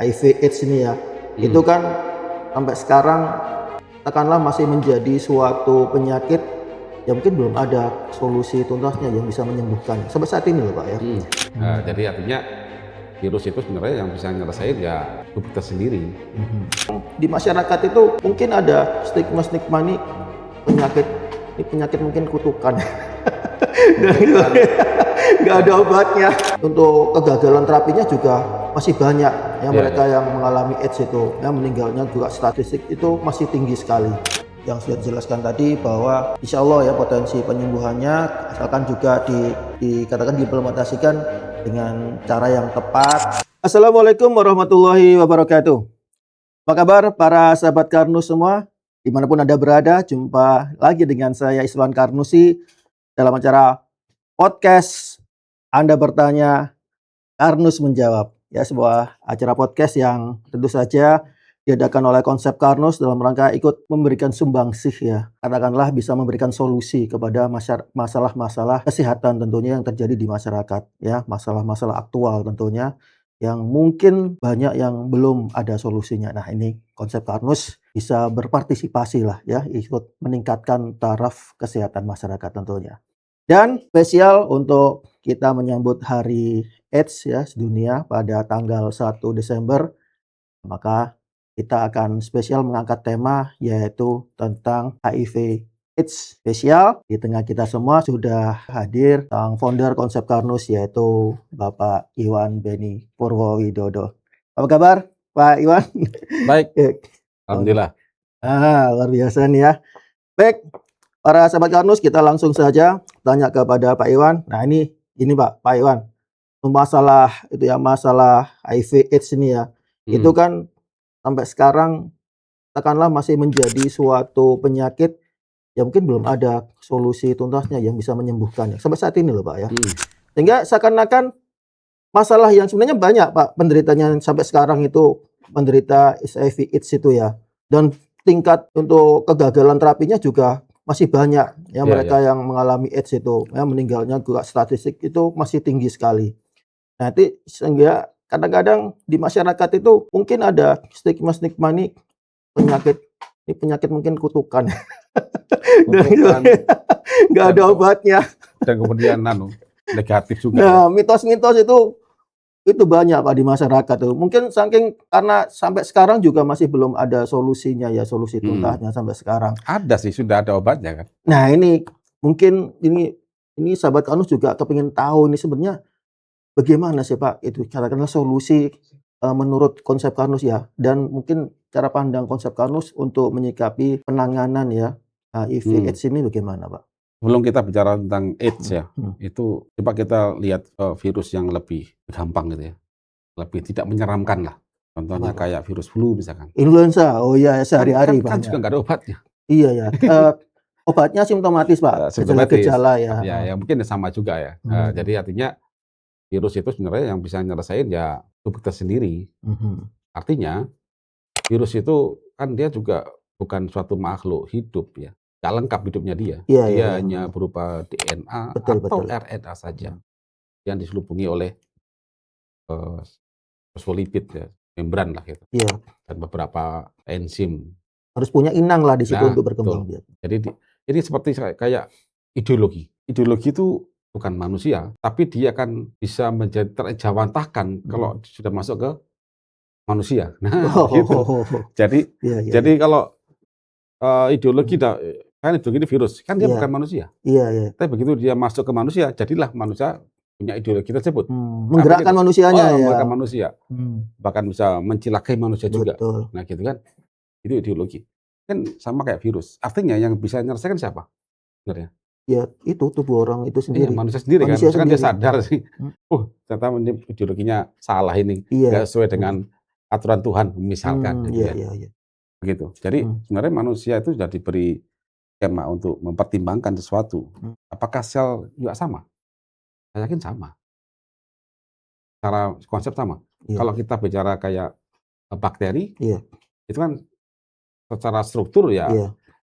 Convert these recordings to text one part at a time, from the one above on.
HIV/AIDS ini ya, itu kan sampai sekarang katakanlah masih menjadi suatu penyakit yang mungkin belum ada solusi tuntasnya yang bisa menyembuhkan sampai saat ini loh Pak ya. Jadi artinya virus itu sebenarnya yang bisa nyelesain ya tubuh kita sendiri. Di masyarakat itu mungkin ada stigma-stigma nih penyakit mungkin kutukan. Nggak ada obatnya. Untuk kegagalan terapinya juga masih banyak ya, mereka yang mengalami AIDS itu ya, meninggalnya juga statistik itu masih tinggi sekali. Yang sudah dijelaskan tadi bahwa insya Allah ya potensi penyembuhannya asalkan juga dikatakan diimplementasikan dengan cara yang tepat. Assalamualaikum warahmatullahi wabarakatuh. Apa kabar para sahabat Karnus semua? Dimanapun Anda berada, jumpa lagi dengan saya Iswan Karnusi dalam acara podcast Anda Bertanya, Karnus Menjawab. Ya, sebuah acara podcast yang tentu saja diadakan oleh Konsep Karnus dalam rangka ikut memberikan sumbangsih ya. Katakanlah bisa memberikan solusi kepada masalah-masalah kesehatan tentunya yang terjadi di masyarakat ya, masalah-masalah aktual tentunya yang mungkin banyak yang belum ada solusinya. Nah, ini Konsep Karnus bisa berpartisipasi lah ya, ikut meningkatkan taraf kesehatan masyarakat tentunya. Dan spesial untuk kita menyambut Hari AIDS ya sedunia pada tanggal 1 Desember, maka kita akan spesial mengangkat tema yaitu tentang HIV AIDS spesial. Di tengah kita semua sudah hadir sang founder Konsep Karnus yaitu Bapak Iwan Beni Purwowidodo. Apa kabar Pak Iwan? Baik, alhamdulillah. Luar biasa nih ya. Baik, para sahabat Karnus, kita langsung saja tanya kepada Pak Iwan. Nah ini Pak Iwan, masalah itu ya, masalah HIV/AIDS ini ya, itu kan sampai sekarang katakanlah masih menjadi suatu penyakit yang mungkin belum ada solusi tuntasnya yang bisa menyembuhkannya sampai saat ini loh Pak ya. Sehingga seakan-akan masalah yang sebenarnya banyak Pak penderitanya sampai sekarang itu menderita HIV/AIDS itu ya, dan tingkat untuk kegagalan terapinya juga masih banyak ya, mereka yang mengalami AIDS itu ya, meninggalnya juga statistik itu masih tinggi sekali. Nanti sehingga kadang-kadang di masyarakat itu mungkin ada stigma-stigma nih penyakit mungkin kutukan. Nggak ada obatnya. Dan kemudian negatif juga. Nah, mitos-mitos itu banyak Pak di masyarakat tuh. Mungkin saking karena sampai sekarang juga masih belum ada solusinya ya, solusi tuntasnya sampai sekarang. Ada sih, sudah ada obatnya kan. Nah, ini mungkin ini sahabat Karnus juga kepingin tahu ini sebenarnya bagaimana sih Pak itu katakanlah solusi menurut Konsep Karnus ya, dan mungkin cara pandang Konsep Karnus untuk menyikapi penanganan ya HIV/AIDS ini bagaimana Pak? Sebelum kita bicara tentang AIDS ya, itu coba kita lihat virus yang lebih gampang gitu ya, lebih tidak menyeramkan lah. Contohnya kayak virus flu misalkan. Influenza, oh iya sehari-hari kan juga nggak ada obatnya. Iya ya, obatnya simptomatis Pak, gejala-gejala ya. Ya mungkin sama juga ya. Jadi artinya virus itu sebenarnya yang bisa nyelesain ya tubuh kita sendiri. Artinya virus itu kan dia juga bukan suatu makhluk hidup ya. Gak lengkap hidupnya dia. Dia hanya berupa DNA atau RNA saja yang diselubungi oleh fosfolipid ya, membran lah gitu. Dan beberapa enzim. Harus punya inang lah di situ untuk berkembang. Jadi ini seperti kayak ideologi. Ideologi itu bukan manusia, tapi dia akan bisa menjadi terejawantahkan kalau sudah masuk ke manusia. Nah, gitu. Jadi kalau ideologi kan ideologi ini virus, kan dia bukan manusia. Tapi begitu dia masuk ke manusia, jadilah manusia punya ideologi tersebut. Menggerakkan manusianya ya. Menggerakkan manusia. Bahkan bisa mencilakai manusia juga. Nah, gitu kan. Itu ideologi. Kan sama kayak virus. Artinya yang bisa menyelesaikan siapa? Sebenarnya. Ya, itu tubuh orang itu sendiri. Manusia sendiri kan. Misalkan dia sadar sih. Ternyata ideologinya salah ini. Nggak sesuai dengan aturan Tuhan misalkan. Begitu. Jadi sebenarnya manusia itu sudah diberi skema untuk mempertimbangkan sesuatu. Apakah sel juga sama? Saya yakin sama. Cara konsep sama. Kalau kita bicara kayak bakteri, itu kan secara struktur ya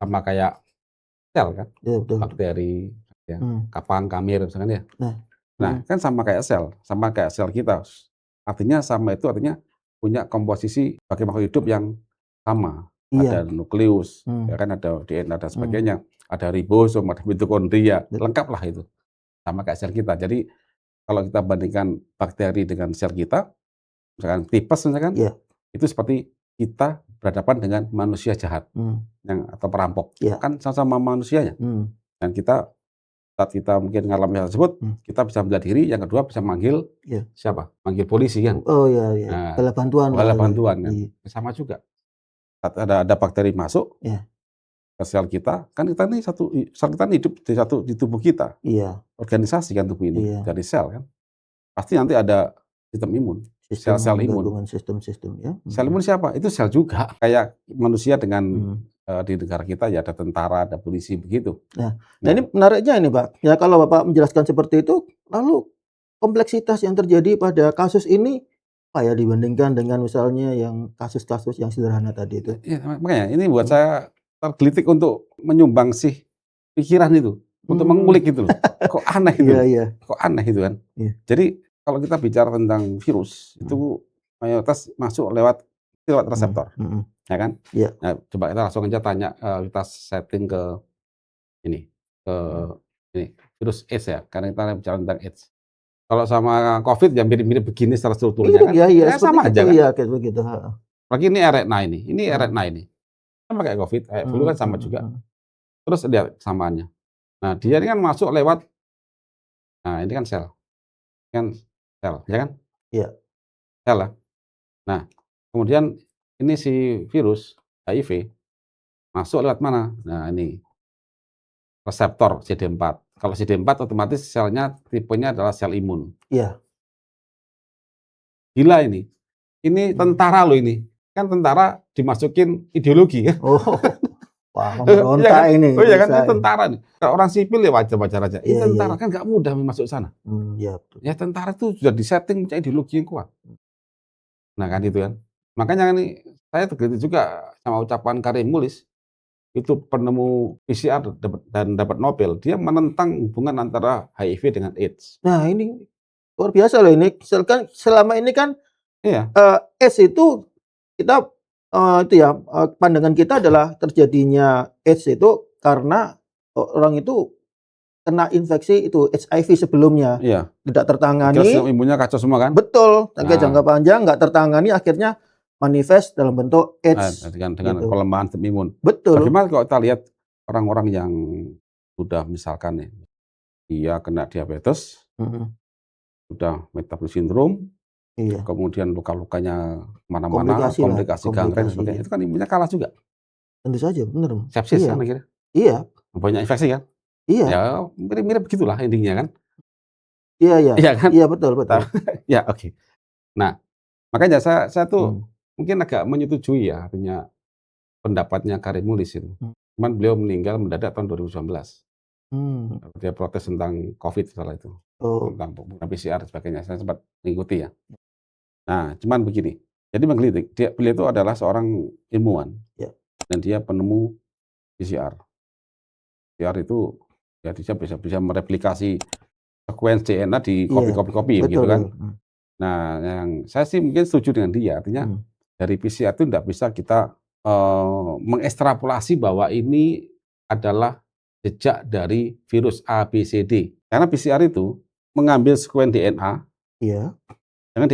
sama kayak sel kan. Bakteri, ya, kapang, kamir misalkan ya. Nah, kan sama kayak sel kita. Artinya sama itu artinya punya komposisi bagi makhluk hidup yang sama. Iya. Ada nukleus, ya kan, ada DNA dan sebagainya, ada ribosom, ada mitokondria, lengkap lah itu. Sama kayak sel kita. Jadi kalau kita bandingkan bakteri dengan sel kita, misalkan tipes misalkan, itu seperti kita berhadapan dengan manusia jahat atau perampok. Kan sama-sama manusianya. Dan kita saat kita mungkin mengalami hal tersebut, kita bisa bela diri. Yang kedua bisa manggil siapa? Manggil polisi kan? Oh iya, iya. Nah, Bala bantuan. bala bantuan kan? Sama juga. Saat ada bakteri masuk ke sel kita, kan kita ini sel kita ini hidup di tubuh kita. Organisasi kan tubuh ini dari sel kan. Pasti nanti ada sistem imun, sel-sel imun. Sistem-sistem ya. Sel imun siapa? Itu sel juga. Kayak manusia dengan di negara kita ya ada tentara, ada polisi begitu. Nah, ini menariknya ini Pak. Ya kalau Bapak menjelaskan seperti itu, lalu kompleksitas yang terjadi pada kasus ini apa ya dibandingkan dengan misalnya yang kasus-kasus yang sederhana tadi itu? Ya, makanya ini buat saya tergelitik untuk menyumbangsi pikiran itu, untuk mengulik gitu loh. Kok aneh itu? Kok aneh itu kan? Jadi kalau kita bicara tentang virus itu mayoritas masuk lewat reseptor. Ya kan? Nah, coba kita langsung aja tanya, kita setting ke ini virus AIDS ya, karena kita bicara tentang AIDS. Kalau sama COVID ya mirip-mirip begini secara strukturnya kan? Ya, sama aja kan? Iya, kayak begitu. Lagi ini RNA ini RNA ini. Sama kayak COVID, kayak flu kan sama juga. Terus lihat samaannya. Nah, dia ini kan masuk lewat, nah ini kan sel. Kan sel, ya kan? Iya. Sel lah. Nah, kemudian ini si virus HIV masuk lewat mana? Nah, ini reseptor CD4. Kalau CD4 otomatis selnya tipenya adalah sel imun. Iya. Gila ini. Ini tentara loh ini. Kan tentara dimasukin ideologi ya. Oh. Wah, pemberontak ini. Oh iya kan, ini tentara nih. Kalau orang sipil ya wajar-wajar aja. Ini tentara kan nggak mudah masuk sana. Iya, betul. Ya tentara itu sudah disetting punya ideologi yang kuat. Nah kan itu kan. Makanya ini saya tergelitik juga sama ucapan Karim Mulis. Itu penemu PCR dan dapat Nobel. Dia menentang hubungan antara HIV dengan AIDS. Nah ini luar biasa loh ini. Selama ini kan AIDS itu kita itu ya pandangan kita adalah terjadinya AIDS itu karena orang itu kena infeksi itu HIV sebelumnya, tidak tertangani. Sistem imunnya kacau semua kan? Betul, jangka panjang nggak tertangani akhirnya manifest dalam bentuk AIDS dengan gitu. Pelemahan sistem imun. Betul. Bagaimana kalau kita lihat orang-orang yang sudah misalkan nih, dia kena diabetes, sudah metabolic syndrome, kemudian luka-lukanya mana-mana, komplikasi gangren sebagainya, itu kan imunnya kalah juga. Tentu saja, benar. Sepsis kan akhirnya. Iya. Banyak infeksi kan? Iya. Ya mirip-mirip begitulah intinya kan? Iya. Iya kan? Iya betul. Ya oke. Nah makanya saya tuh mungkin agak menyetujui ya artinya pendapatnya Karim Mulis itu. Cuman beliau meninggal mendadak tahun 2019. Dia protes tentang COVID setelah itu. Tentang penggunaan PCR dan sebagainya. Saya sempat mengikuti ya. Nah, cuman begini. Jadi menggelitik. Beliau itu adalah seorang ilmuwan. Dan dia penemu PCR. PCR itu ya dia bisa mereplikasi sekuens DNA di kopi-kopi begitu kan. Nah, yang saya sih mungkin setuju dengan dia. Artinya dari PCR itu tidak bisa kita mengekstrapolasi bahwa ini adalah jejak dari virus ABCD. Karena PCR itu mengambil sekuens DNA. Iya. Dengan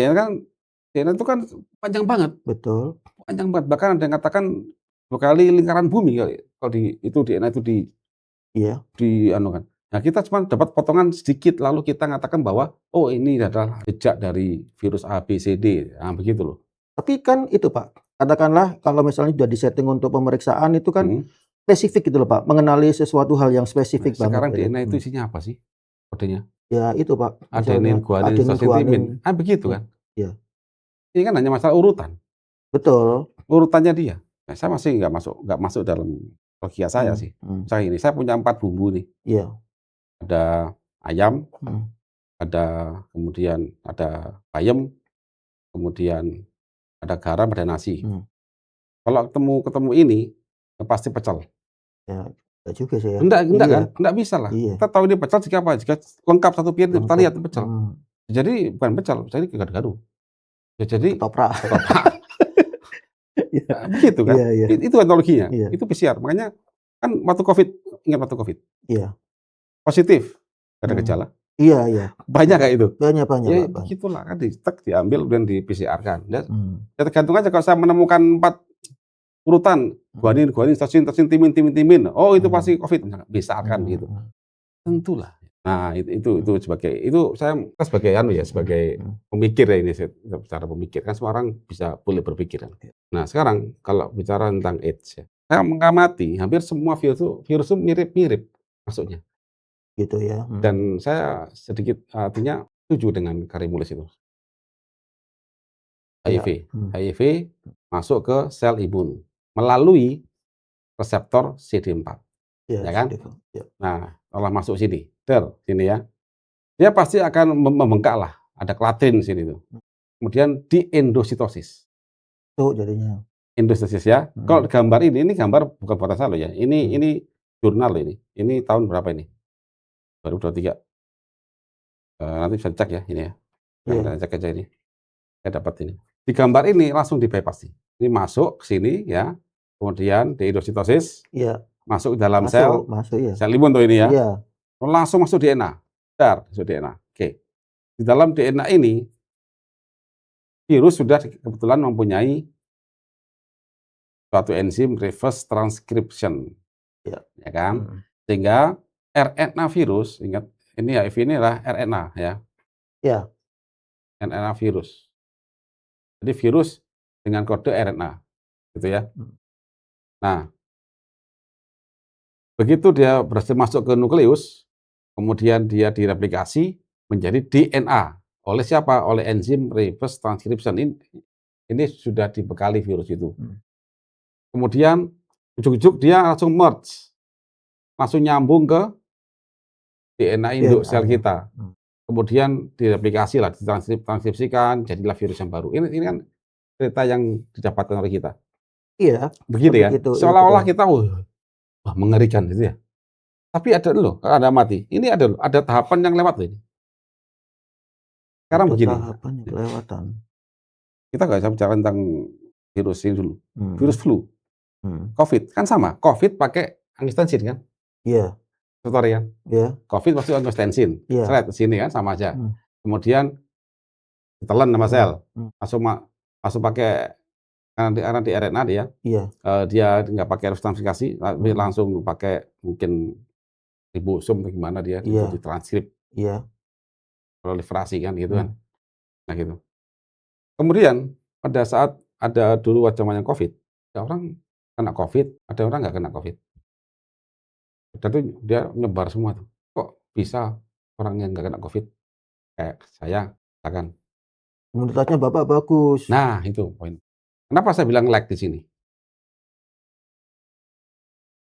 DNA itu kan panjang banget. Betul. Panjang banget. Bahkan ada yang katakan 2 kali lingkaran bumi kalau DNA itu dianukan. Nah, kita cuma dapat potongan sedikit lalu kita mengatakan bahwa oh ini adalah jejak dari virus ABCD. Nah, begitu loh. Tapi kan itu Pak, katakanlah kalau misalnya sudah disetting untuk pemeriksaan itu kan spesifik gitu loh Pak, mengenali sesuatu hal yang spesifik banget. Sekarang DNA itu isinya apa sih kodenya? Ya itu Pak. Adenin, guanin, sosetimin. Begitu kan? Iya. Ini kan hanya masalah urutan. Betul. Urutannya dia. Nah, saya masih nggak masuk dalam logika saya sih. Saya punya 4 bumbu nih. Iya. Ada ayam, kemudian ada bayam, kemudian ada garam, ada nasi. Kalau ketemu ini, pasti pecel. Ya, enggak juga sih ya. Enggak kan? Enggak bisa lah. Kita tahu ini pecel jika apa? Jika lengkap satu piring, kita lihat pecel. Jadi bukan pecel, jadi gado-gado. Ya jadi ketoprak. Iya. Begitu kan? Iya iya. Itu etologinya, Iya. itu PCR. Makanya kan waktu Covid, ingat waktu Covid? Iya. Positif, gak ada Mhm. gejala. Iya iya. Banyak kayak itu? Banyak banyak, Ya Pak, banyak. begitulah kan dicetak, diambil, kemudian di-PCR-kan. Ya tergantung aja kalau saya menemukan 4 urutan, guanin, citosine, timin, oh itu pasti Covid, misalkan gitu. Tentulah. Nah, itu saya sebagai sebagai pemikir ya ini secara pemikir kan semua orang boleh berpikir kan. Nah, sekarang kalau bicara tentang AIDS ya, saya mengamati hampir semua virus itu mirip-mirip masuknya. Gitu ya. Dan saya sedikit artinya setuju dengan Karimulis itu. Iya. HIV masuk ke sel imun melalui reseptor CD4, Iya, ya kan? iya. Nah, kalau masuk sini ya, dia pasti akan membengkak lah, ada kelatin sini tuh. Kemudian diendositosis. Tuh jadinya. Endositosis ya. Kalau gambar ini gambar bukan buatan saya loh ya. Ini jurnal ini. Ini tahun berapa ini? 2023. Nanti bisa cek ya ini ya. Kita cek aja ini. Saya dapat ini. Di gambar ini langsung di bypass nih. Ini masuk ke sini ya. Kemudian diendositosis. Iya. Masuk ke dalam Masuk ya. sel imun tuh ini ya. Iya. Langsung masuk DNA. Masuk DNA. Oke. Di dalam DNA ini virus sudah kebetulan mempunyai suatu enzim reverse transcription, ya kan? Sehingga RNA virus, ingat ini HIV ini adalah RNA ya. Ya. RNA virus. Jadi virus dengan kode RNA, gitu ya. Nah, begitu dia berhasil masuk ke nukleus, kemudian dia direplikasi menjadi DNA. Oleh siapa? Oleh enzim reverse transcription. Ini sudah dibekali virus itu. Kemudian ujuk-ujuk dia langsung merge, langsung nyambung ke DNA induk sel kita. Kemudian direplikasi lah, ditranskripsikan, jadilah virus yang baru. Ini kan cerita yang didapatkan oleh kita. Iya. Begitu ya. Seolah-olah kita wah mengerikan gitu ya. Tapi ada loh, ada mati. Ini ada tahapan yang lewat loh ini. Sekarang begini. Tahapan yang kelewatan. Kita nggak bisa bicara tentang virus ini dulu. Virus flu. COVID kan sama. COVID pakai angiotensin kan? Iya. Sorry kan? Iya. COVID pasti angiotensin. Iya. Seret sini kan sama aja. Kemudian ditelan sama sel. Masuk pakai karena di RNA dia. Iya. Dia nggak pakai transkripsi, langsung pakai mungkin ribosom atau gimana dia ditranskrip. Iya. Proliferasi kan gitu kan. Nah gitu. Kemudian pada saat ada dulu zamannya COVID, ada orang kena COVID, ada orang nggak kena COVID. Dan itu dia nyebar semua tuh. Kok bisa orang yang nggak kena COVID kayak saya, katakan. Imunitasnya Bapak bagus. Nah itu poin. Kenapa saya bilang lag di sini?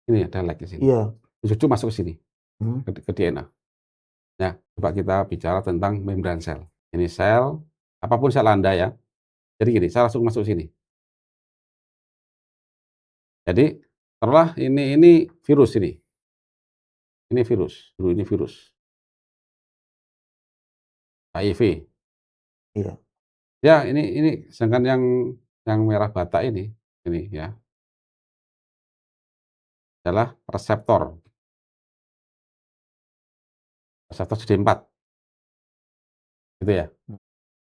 Ini ada lag di sini. Iya. Cucu masuk ke sini, ke DNA. Nah, coba kita bicara tentang membran sel. Ini sel, apapun sel Anda ya. Jadi gini, saya langsung masuk sini. Jadi, setelah ini virus ini. Ini virus, ini virus. HIV. Iya. Ya, ini sedangkan yang merah bata ini ya. Adalah reseptor. Reseptor CD4. Gitu ya.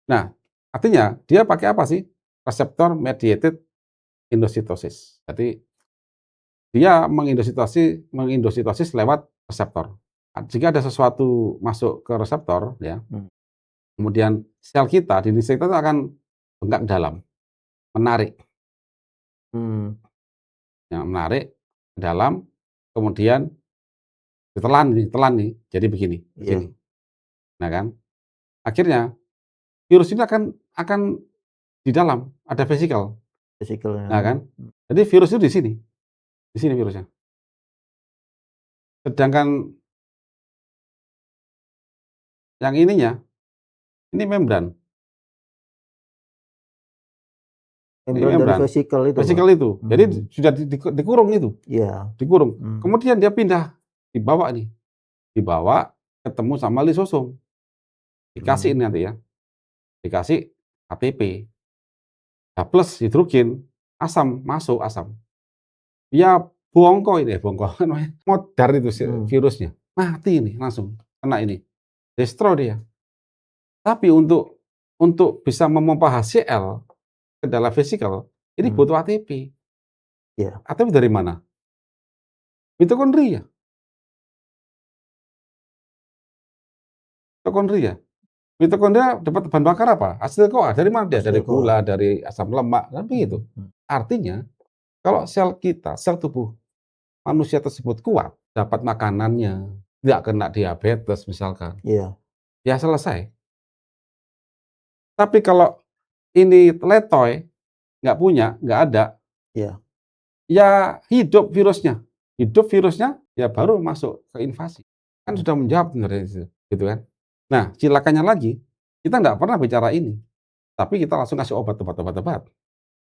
Nah, artinya dia pakai apa sih? Reseptor mediated endositosis. Jadi dia mengindositosis lewat reseptor. Jika ada sesuatu masuk ke reseptor, ya, kemudian sel kita di sel kita akan bengkak ke dalam, menarik, yang menarik ke dalam, kemudian ditelan nih, jadi begini, sini. Nah kan, akhirnya virus ini akan di dalam ada vesikel. Nah kan, jadi virus itu di sini virusnya. Sedangkan yang ininya, ini membran. Membran dari vesikel itu. Vesikel itu. Jadi sudah dikurung itu. Iya. Dikurung. Kemudian dia pindah, dibawa ketemu sama lisosom. Dikasih ini nanti ya. Dikasih ATP. Nah, plus hidrogen, asam masuk asam. Ya bongko ini, bongko namanya modar itu virusnya. Mati ini langsung kena ini. Destroy dia. Tapi untuk bisa memompa HCl ke dalam vesikel, ini butuh ATP. Yeah. ATP dari mana? Mitokondria. Mitokondria. Mitokondria dapat bahan bakar apa? Asetil-CoA. Dari mana dia? Dari gula, dari asam lemak, kan begitu. Artinya, kalau sel kita, sel tubuh manusia tersebut kuat, dapat makanannya, nggak kena diabetes misalkan, Iya. ya selesai. Tapi kalau ini letoy, nggak punya, nggak ada, Iya. ya hidup virusnya. Hidup virusnya, ya baru masuk ke invasi. Kan sudah menjawab sebenarnya itu, gitu kan. Nah, silakannya lagi, kita nggak pernah bicara ini, tapi kita langsung kasih obat.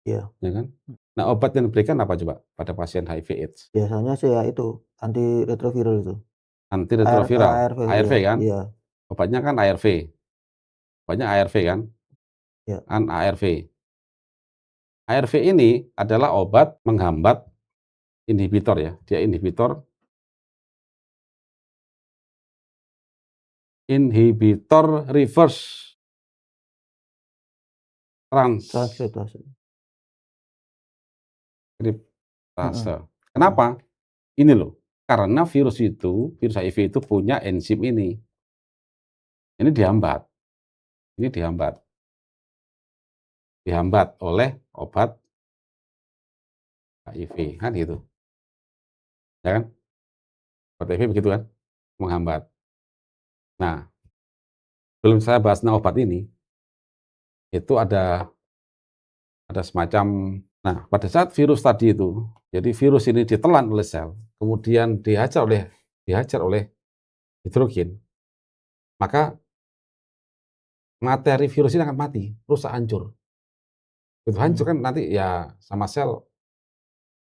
Iya. Ya kan? Nah, obat yang diberikan apa coba pada pasien HIV/AIDS? Biasanya sih ya itu, antiretroviral itu. Antiretroviral, ARV, ARV iya. kan? Iya. Obatnya kan ARV. Obatnya ARV kan? Iya. Kan ARV. ARV ini adalah obat menghambat inhibitor ya. Dia inhibitor reverse Transkriptase. Kenapa? Ini loh, karena virus HIV itu punya enzim ini. Ini dihambat. Ini dihambat oleh obat HIV kan gitu. Ya kan? Obat HIV begitu kan? Menghambat. Nah, belum saya bahas tentang obat ini, itu ada semacam, nah pada saat virus tadi itu, jadi virus ini ditelan oleh sel, kemudian dihajar oleh hidrogen, maka materi virus ini akan mati, rusak, hancur. Itu hancur kan nanti ya sama sel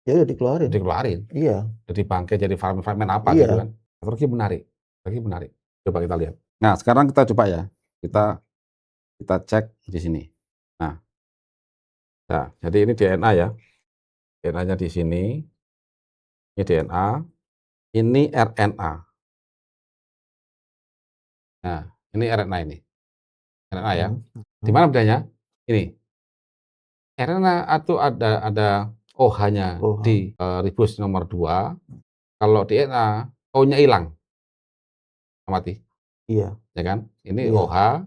Ya udah dikeluarin. Iya. Jadi bangkai, jadi fragmen apa Iya. gitu kan. Lagi menarik. Coba kita lihat. Nah, sekarang kita coba ya. Kita cek di sini. Nah, jadi ini DNA ya. DNA-nya di sini. Ini DNA. Ini RNA. Nah, ini RNA ini. RNA ya. Di mana bedanya? Ini. RNA itu ada OH-nya di ribos nomor 2. Kalau DNA, O-nya hilang. Mati. Iya. Ya kan? Ini OH,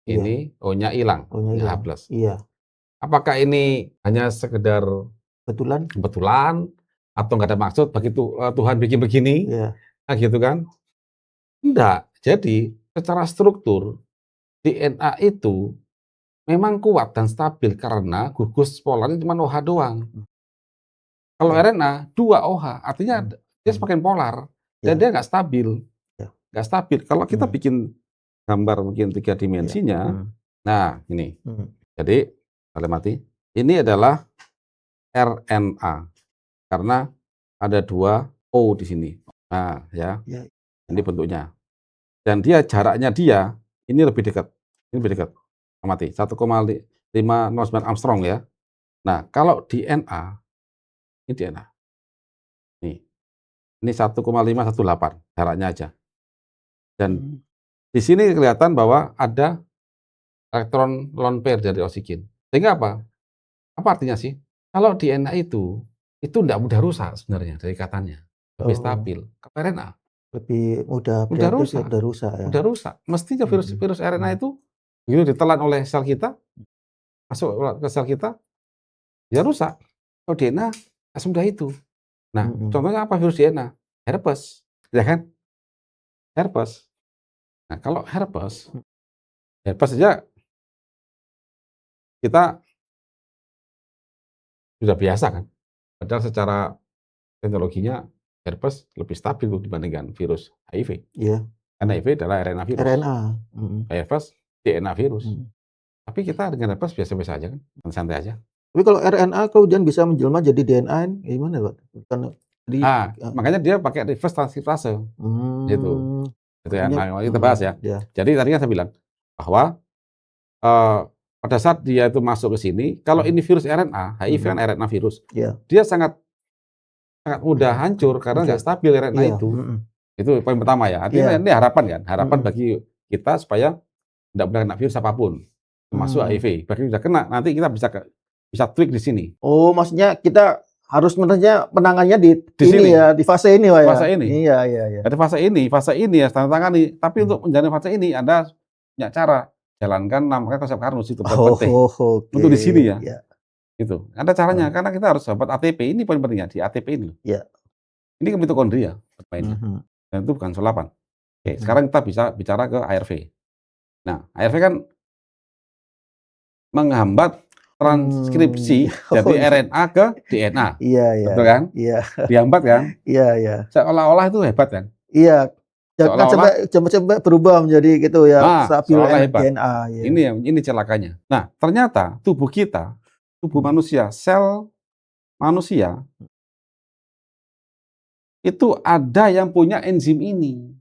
ini O-nya hilang. Ini H+. Iya. Apakah ini hanya sekedar kebetulan atau nggak ada maksud begitu Tuhan bikin begini? Nah, gitu kan? Enggak. Jadi, secara struktur DNA itu memang kuat dan stabil karena gugus polarnya cuma OH doang. Kalau RNA 2 OH, artinya dia semakin polar dan dia nggak stabil. Nggak stabil. Kalau kita bikin gambar mungkin 3 dimensinya, nah ini. Jadi, mati. Ini adalah RNA karena ada 2 O di sini. Nah, ya. Ini bentuknya. Dan jaraknya ini lebih dekat. Ini lebih dekat. Mati. 1,509 Armstrong ya. Nah, kalau DNA, ini DNA. Nih. Ini 1,518 jaraknya aja. Dan di sini kelihatan bahwa ada elektron lone pair dari oksigen. Sehingga apa? Apa artinya sih? Kalau DNA itu tidak mudah rusak sebenarnya dari ikatannya. Lebih stabil. Kalau RNA lebih mudah rusak. Ya. Mudah rusak. Mestinya virus RNA itu begitu ditelan oleh sel kita, masuk ke sel kita, ya rusak. Kalau DNA nggak semudah itu. Nah, contohnya apa virus DNA? Herpes, ya kan? Herpes. Nah, kalau herpes aja kita sudah biasa kan. Padahal secara teknologinya herpes lebih stabil dibandingkan virus HIV. Iya. Karena HIV adalah RNA virus. Herpes DNA virus. Tapi kita dengan herpes biasa-biasa aja kan, santai aja. Tapi kalau RNA kemudian bisa menjelma jadi DNA, gimana Pak? Makanya dia pakai reverse transkriptase. Gitu. Itu ya, nah, kita bahas ya. Jadi tadinya saya bilang bahwa pada saat dia itu masuk ke sini, kalau ini virus RNA, HIV kan RNA virus, dia sangat sangat mudah hancur karena nggak stabil RNA itu. Itu poin pertama ya. Artinya ini harapan kan, harapan bagi kita supaya tidak boleh kena virus apapun, termasuk HIV. Bagi sudah kena, nanti kita bisa tweak di sini. Oh, maksudnya kita harus penangannya di sini ya, di fase ini, Pak ya. Fase ini. Iya. Ada fase ini ya tanda tangani. Tapi untuk menjalani fase ini Anda punya cara. Jalankan namanya konsep Karnus itu penting. Okay. Untuk di sini ya. Yeah. Itu. Ada caranya karena kita harus dapat ATP. Ini poin pentingnya di ATP ini. Yeah. Ini ke mitokondria bermainnya. Dan itu bukan solapan. Oke, sekarang kita bisa bicara ke ARV. Nah, ARV kan menghambat transkripsi dari RNA ke DNA. Iya. Betul kan? Iya. Dihambat kan? Iya. Seolah-olah itu hebat kan? Iya. Jangan sampai berubah menjadi gitu ya, stabil DNA. Ya. Ini celakanya. Nah, ternyata tubuh kita, tubuh manusia, sel manusia itu ada yang punya enzim ini.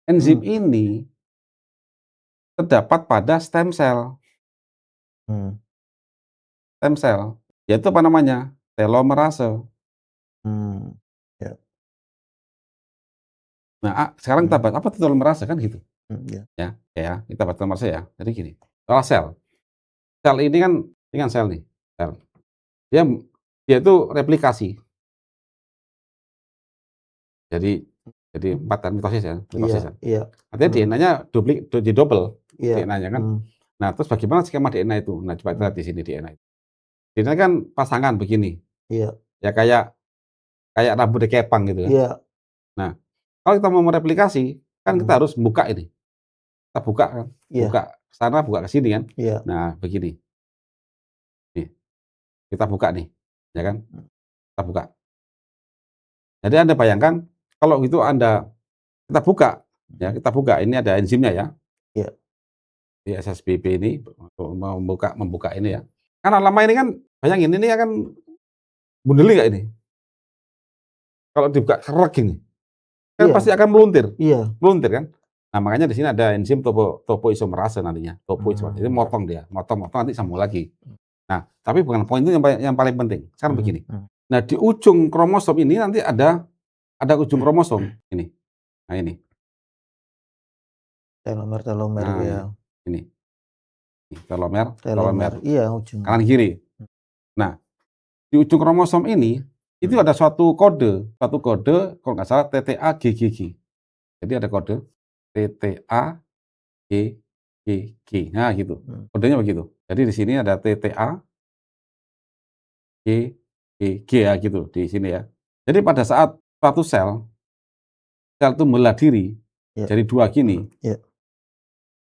Enzim ini terdapat pada stem cell. Stem cell, yaitu apa namanya? Telomerase. Ya. Nah, sekarang kita bahas apa itu telomerase kan gitu. Ya, kita bahas telomerase ya. Jadi gini, soal sel. Sel ini kan sel nih. Sel. Dia itu replikasi. Jadi 4 kan mitosis ya, Iya. Artinya DNA-nya double Iya. DNA-nya kan. Nah, terus bagaimana skema DNA itu? Nah, coba kita lihat di sini DNA itu. DNA kan pasangan begini. Iya. Ya kayak rambut dikepang gitu kan. Iya. Nah, kalau kita mau mereplikasi, kan kita harus buka ini. Kita buka kan. Buka ke sana, buka ke sini kan. Nah, begini. Nih. Kita buka nih, ya kan? Kita buka. Jadi Anda bayangkan kalau itu kita buka, ya kita buka. Ini ada enzimnya ya. Iya. Di SSBP ini membuka ini ya. Karena lama ini kan, bayangin ini akan bundeli nggak ini? Kalau dibuka kerak gini, kan pasti akan meluntir. Meluntir kan? Nah, makanya di sini ada enzim topoisomerase nantinya. Topoisomerase itu motong nanti sambung lagi. Nah, tapi bukan poin itu yang paling penting. Sekarang begini. Nah, di ujung kromosom ini nanti ada ujung kromosom ini. Nah, ini. Telomer ya. Ini. Telomer. Iya, ujung. Kanan kiri. Nah, di ujung kromosom ini itu ada suatu kode kalau nggak salah TTA GGG. Jadi ada kode TTA GGG. Nah, gitu. Kodenya begitu. Jadi di sini ada TTA GGG ya gitu di sini ya. Jadi pada saat suatu sel itu membelah diri jadi 2 gini.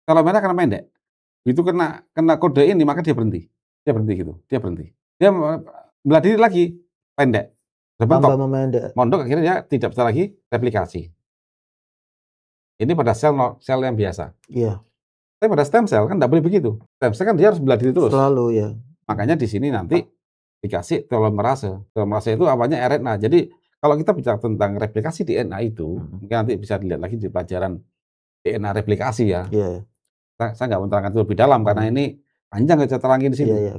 Telomernya karena pendek. Itu kena kode ini maka dia berhenti. Dia berhenti. Dia membelah diri lagi pendek. Tambah memendek. Mondok akhirnya dia tidak bisa lagi replikasi. Ini pada sel yang biasa. Iya. Tapi pada stem cell kan tidak boleh begitu. Stem cell kan dia harus belah diri terus. Selalu ya. Makanya di sini nanti dikasih telomerase. Telomerase itu awalnya RNA. Jadi kalau kita bicara tentang replikasi DNA itu, mungkin nanti bisa dilihat lagi di pelajaran DNA replikasi ya. Iya. Saya nggak menerangkan itu lebih dalam karena ini panjang saya terangin di sini. Iya.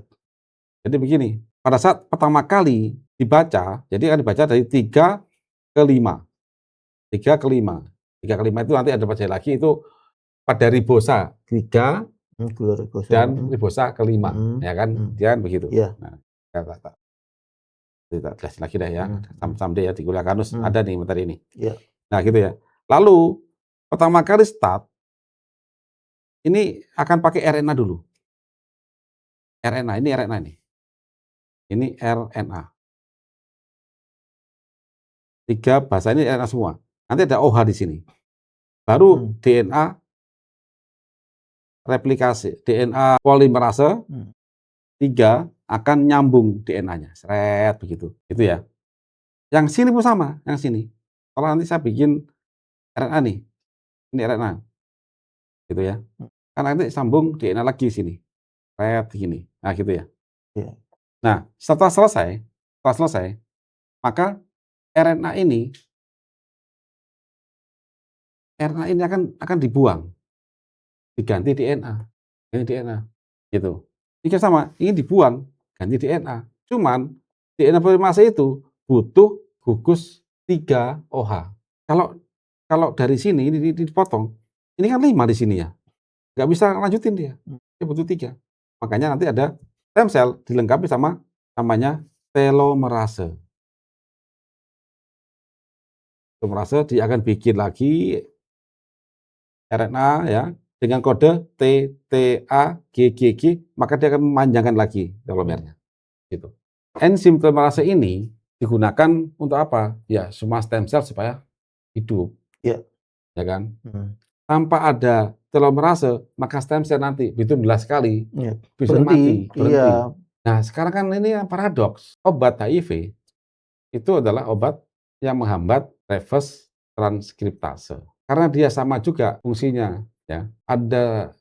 Jadi begini, pada saat pertama kali dibaca, jadi akan dibaca dari 3 ke 5. 3 ke 5. 3 ke 5 itu nanti ada baca lagi itu pada ribosa 3 dan ribosa ke 5. Ya kan? Dia kan begitu. Iya. Nah, kita jelasin lagi dah ya. Someday ya di kuliah Karnus ada nih materi ini. Iya. Nah, gitu ya. Lalu pertama kali start ini akan pakai RNA dulu. RNA ini RNA nih. Ini RNA. 3 bahasa ini RNA semua. Nanti ada OH di sini. Baru DNA replikasi, DNA polimerase 3 akan nyambung DNA-nya. Seret begitu. Gitu ya. Yang sini pun sama, yang sini. Kalau nanti saya bikin RNA nih. Ini RNA. Gitu ya. Kan nanti sambung DNA lagi sini. Seret gini. Nah, gitu ya. Nah, setelah selesai, maka RNA ini akan dibuang, diganti DNA. Ini DNA. gitu. Ini sama, ingin dibuang, ganti DNA. Cuman DNA polimerase itu butuh gugus 3 OH. Kalau dari sini ini dipotong, ini kan 5 di sini ya, nggak bisa lanjutin dia butuh 3. Makanya nanti ada stem cell dilengkapi sama namanya telomerase. Telomerase dia akan bikin lagi RNA ya dengan kode TTAGGG, maka dia akan memanjangkan lagi telomernya. Gitu. Enzim telomerase ini digunakan untuk apa? Ya, semua stem cell supaya hidup. Ya. Ya kan? Tanpa ada telomerase, maka stem cell nanti begitu belas sekali bisa mati, berhenti. Iya. Nah, sekarang kan ini yang paradoks. Obat HIV itu adalah obat yang menghambat reverse transkriptase. Karena dia sama juga fungsinya, ya. Ada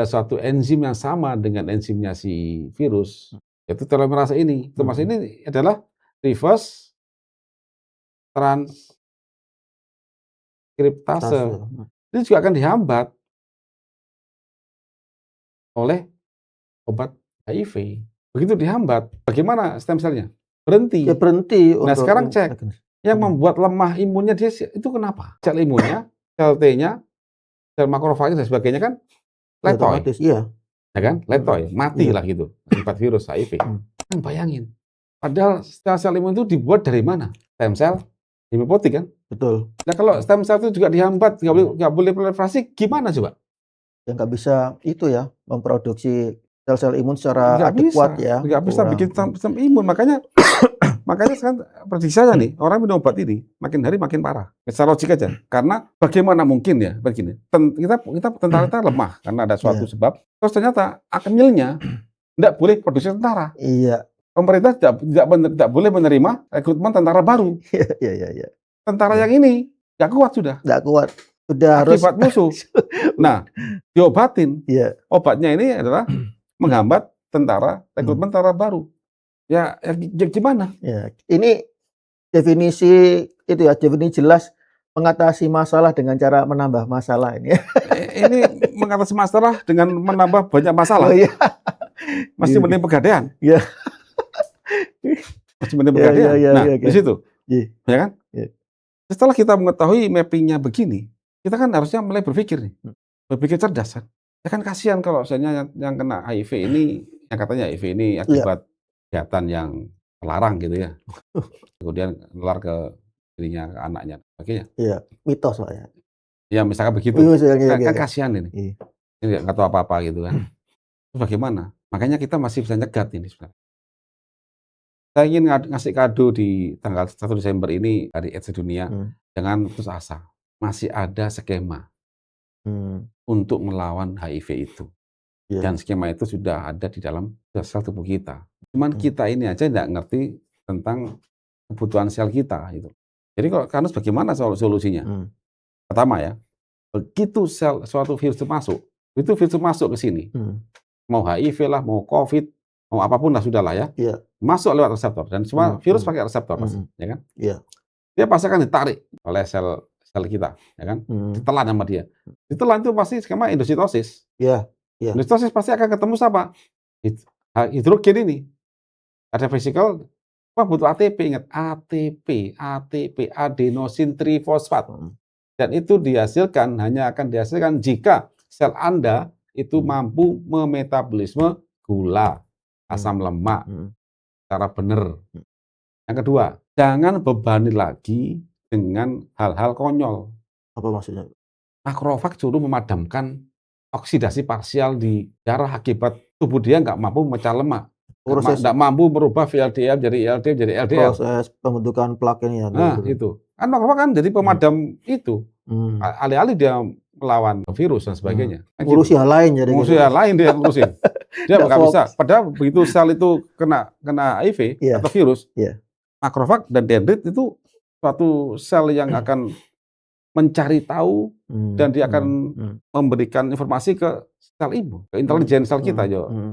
suatu enzim yang sama dengan enzimnya si virus, yaitu telomerase ini. Telomerase ini adalah reverse transkriptase. Ini juga akan dihambat oleh obat HIV. Begitu dihambat, bagaimana stem cell-nya? Berhenti. Ya, berhenti. Nah, sekarang cek yang membuat lemah imunnya dia itu kenapa? Sel imunnya, sel T-nya, sel makrofagnya dan sebagainya kan letoy. Iya. Ya kan? Letoy, mati lah gitu akibat virus HIV. Kan bayangin. Padahal sel-sel imun itu dibuat dari mana? Stem cell hematopoietik kan? Betul. Nah, kalau stem cell itu juga dihambat, nggak boleh proliferasi, gimana coba? Ya nggak bisa itu ya, memproduksi sel-sel imun secara adekuat ya. Nggak bisa bikin sel imun, makanya sekarang prediksi saya nih, orang minum obat ini makin hari makin parah. Secara logik aja. Karena bagaimana mungkin ya begini. Kita tentara lemah karena ada suatu sebab. Terus ternyata akmilnya tidak boleh produksi tentara. Iya. Pemerintah tidak boleh menerima rekrutmen tentara baru. Iya. Tentara yang ini nggak kuat sudah. Nggak kuat. Sudah harus akibat musuh. Nah, diobatin. Iya. Obatnya ini adalah menghambat tentara, rekrutmen tentara baru. Ya gimana? Ya, ini definisi jelas mengatasi masalah dengan cara menambah masalah ini. Ini mengatasi masalah dengan menambah banyak masalah. Oh, iya. Masih mending pegadaian. Iya. Masih mending pegadaian. Nah, di situ. Iya. Ya kan? Iya. Setelah kita mengetahui mappingnya begini, kita kan harusnya mulai berpikir nih. Berpikir cerdas kan. Ya kan kasihan kalau misalnya yang kena HIV ini, yang katanya HIV ini akibat kegiatan yang terlarang gitu ya. Kemudian nular ke dirinya, ke anaknya, sebagainya. Iya, mitos Pak ya. Ya misalkan begitu. Kan kasihan ini. Ini nggak tahu apa-apa gitu kan. Terus bagaimana? Makanya kita masih bisa nyegat ini sebenarnya. Saya ingin ngasih kado di tanggal 1 Desember ini, Hari AIDS sedunia. Jangan putus asa. Masih ada skema untuk melawan HIV itu. Dan skema itu sudah ada di dalam sel tubuh kita. Cuman kita ini aja tidak ngerti tentang kebutuhan sel kita. Gitu. Jadi kalau Karnus bagaimana solusinya? Pertama ya, begitu suatu virus itu masuk ke sini. Mau HIV lah, mau COVID, mau apapun lah sudah lah ya. Masuk lewat reseptor. Dan semua virus pakai reseptor pasti. Ya kan? Dia pasti akan ditarik oleh sel kita. Ya kan? Ditelan sama dia. Ditelan itu pasti skema endositosis. Endositosis pasti akan ketemu sama hidrogen ini. Ada vesikel, butuh ATP, ingat ATP, adenosin trifosfat. Dan itu hanya akan dihasilkan jika sel Anda itu mampu memetabolisme gula, asam lemak secara benar. Yang kedua, jangan bebani lagi dengan hal-hal konyol. Apa maksudnya? Makrofag suruh memadamkan oksidasi parsial di darah akibat tubuh dia nggak mampu memecah lemak. Nggak mampu merubah VLDL jadi LDL jadi LDL. Proses pembentukan plak ini ya. Nah, itu. Kan makrofag kan jadi pemadam itu. Alih-alih dia melawan virus dan sebagainya. Ngurusi hal lain jadi. Ngurusi hal lain dia ngurusin. Dia nggak bisa. Padahal begitu sel itu kena HIV atau virus, makrofag dan dendrit itu suatu sel yang akan mencari tahu dan dia akan memberikan informasi ke sel imun, ke intelijen sel kita,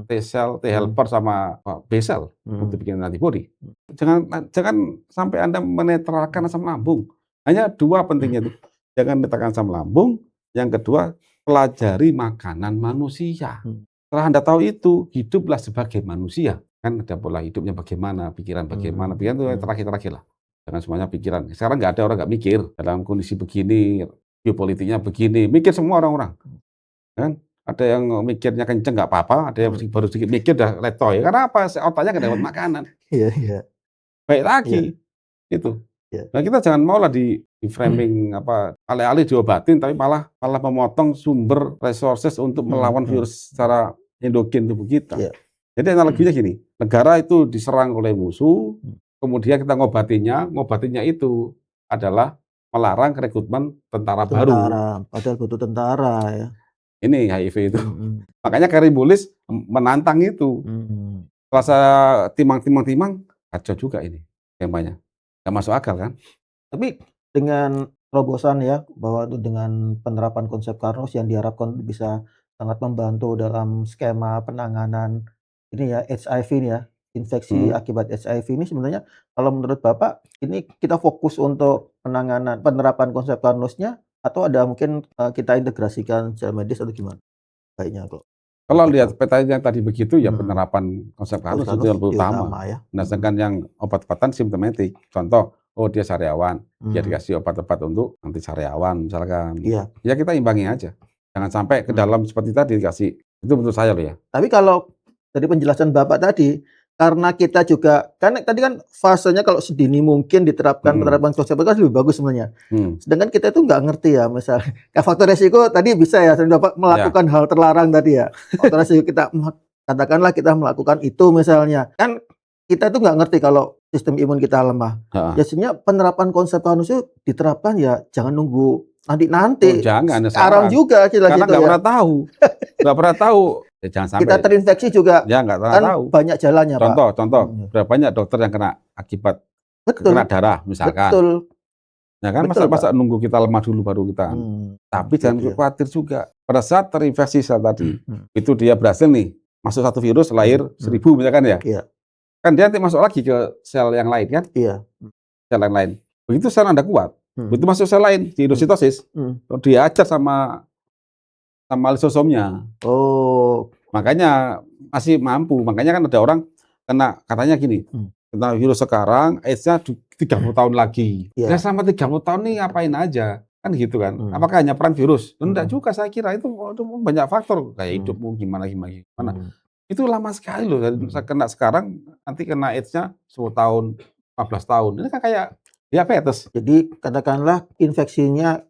T sel, T helper sama B sel untuk bikin antibody. Jangan sampai Anda menetralkan asam lambung. Hanya 2 pentingnya itu. Jangan menetralkan asam lambung. Yang kedua, pelajari makanan manusia. Setelah Anda tahu itu, hiduplah sebagai manusia. Kan ada pola hidupnya bagaimana, pikiran bagaimana. Pikiran itu yang terakhir-terakhir lah. Jangan semuanya pikiran. Sekarang nggak ada orang nggak mikir. Dalam kondisi begini, geopolitiknya begini. Mikir semua orang-orang. Kan? Ada yang mikirnya kenceng nggak apa-apa. Ada yang baru sedikit mikir udah letoy. Karena apa? Otaknya nggak dapat makanan. Iya, iya. Baik lagi. Itu. Nah kita jangan mau lah di framing alih-alih diobatin tapi malah memotong sumber resources untuk melawan virus secara endogen tubuh kita. Jadi analoginya gini, negara itu diserang oleh musuh, kemudian kita ngobatinya itu adalah melarang rekrutmen tentara baru. Padahal butuh tentara ya. Ini HIV itu. Makanya Karim Bulis menantang itu. Setelah saya timang, kacau juga ini temanya. Nggak masuk akal kan? Tapi dengan terobosan ya, bahwa itu dengan penerapan konsep Karnos yang diharapkan bisa sangat membantu dalam skema penanganan ini ya, HIV ini ya, infeksi akibat HIV ini sebenarnya kalau menurut Bapak, ini kita fokus untuk penerapan konsep Karnosnya atau ada mungkin kita integrasikan secara medis atau gimana? Baiknya kok. Kalau lihat petanya tadi begitu ya penerapan konsep Karnos itu yang utama. Ya. Nah, sedangkan yang obat-obatan simptomatik, contoh, dia sariawan, dia dikasih obat-obat untuk anti sariawan misalkan. Iya. Ya kita imbangi aja. Jangan sampai ke dalam seperti tadi dikasih. Itu menurut saya loh ya. Tapi kalau dari penjelasan Bapak tadi, karena kita juga kan tadi kan fasenya kalau sedini mungkin diterapkan penerapan konsep kan lebih bagus sebenarnya. Sedangkan kita itu nggak ngerti ya, misalnya faktor resiko tadi bisa ya Bapak melakukan hal terlarang tadi ya. Faktor resiko kita katakanlah kita melakukan itu misalnya. Kan kita itu nggak ngerti kalau sistem imun kita lemah. Biasanya penerapan konsep Karnos itu diterapkan ya jangan nunggu nanti. Jangan. Sekarang juga karena nggak pernah tahu. Nggak pernah tahu. Ya, jangan sampai kita terinfeksi juga. Ya nggak kan tahu. Banyak jalannya, Pak. Contoh, berapa banyak dokter yang kena akibat kena darah misalkan. Betul. Ya kan masa nunggu kita lemah dulu baru kita. Tapi jangan khawatir juga. Pada saat terinfeksi sel tadi, itu dia berhasil nih masuk satu virus lahir 1000 misalkan ya. Iya. Kan dia nanti masuk lagi ke sel yang lain kan? Iya. Sel yang lain. Begitu sel Anda kuat, begitu masuk sel lain di endositosis, diajar sama lisosomnya. Oh, makanya masih mampu. Makanya kan ada orang kena katanya gini, kena virus sekarang, AIDS-nya 30 tahun lagi. Ya selama 30 tahun nih ngapain aja? Kan gitu kan. Apakah hanya peran virus? Enggak juga saya kira itu banyak faktor kayak hidupmu gimana. Itu lama sekali loh. Kena sekarang nanti kena AIDS-nya 10 tahun, 14 tahun. Ini kan kayak diabetes. Jadi katakanlah infeksinya